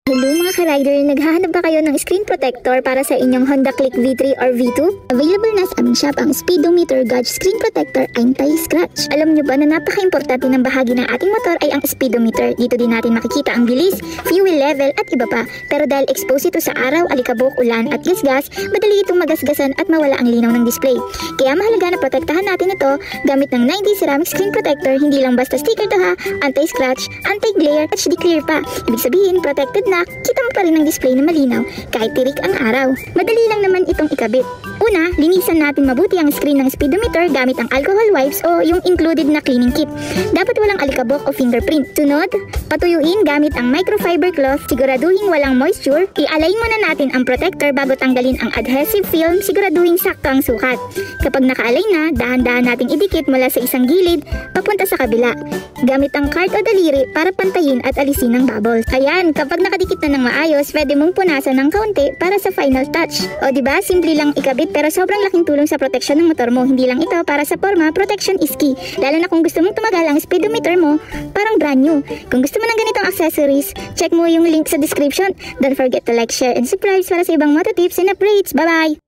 Hello mga ka-rider, naghahanap ba kayo ng screen protector para sa inyong Honda Click V3 or V2? Available na sa aming shop ang Speedometer Gauge Screen Protector Anti-Scratch. Alam nyo ba na napaka-importante ng bahagi ng ating motor ay ang speedometer? Dito din natin makikita ang bilis, fuel level at iba pa. Pero dahil exposed ito sa araw, alikabok, ulan at gas-gas, madali itong magasgasan at mawala ang linaw ng display. Kaya mahalaga na protektahan natin ito gamit ng 90 ceramic screen protector. Hindi lang basta sticker to ha, anti-scratch, anti-glare at HD clear pa. Ibig sabihin, protected na, kita mo pa rin ang display na malinaw kahit tirik ang araw. Madali lang naman itong ikabit. Una, linisan natin mabuti ang screen ng speedometer gamit ang alcohol wipes o yung included na cleaning kit. Dapat walang alikabok o fingerprint. Sunod, patuyuin gamit ang microfiber cloth. Siguraduhin walang moisture. I-align muna natin ang protector bago tanggalin ang adhesive film. Siguraduhin sakto ang sukat. Kapag naka-align na, dahan-dahan nating idikit mula sa isang gilid papunta sa kabila. Gamit ang card o daliri para pantayin at alisin ang bubbles. Ayan, kapag nakadikit na ng maayos, pwede mong punasan ng kaunti para sa final touch. O diba, simple lang ikabit pero sobrang laking tulong sa proteksyon ng motor mo. Hindi lang ito para sa forma, protection is key. Lalo na kung gusto mong tumagal ang speedometer mo, parang brand new. Kung gusto mo ng ganitong accessories, check mo yung link sa description. Don't forget to like, share, and subscribe para sa ibang moto tips and upgrades. Bye-bye!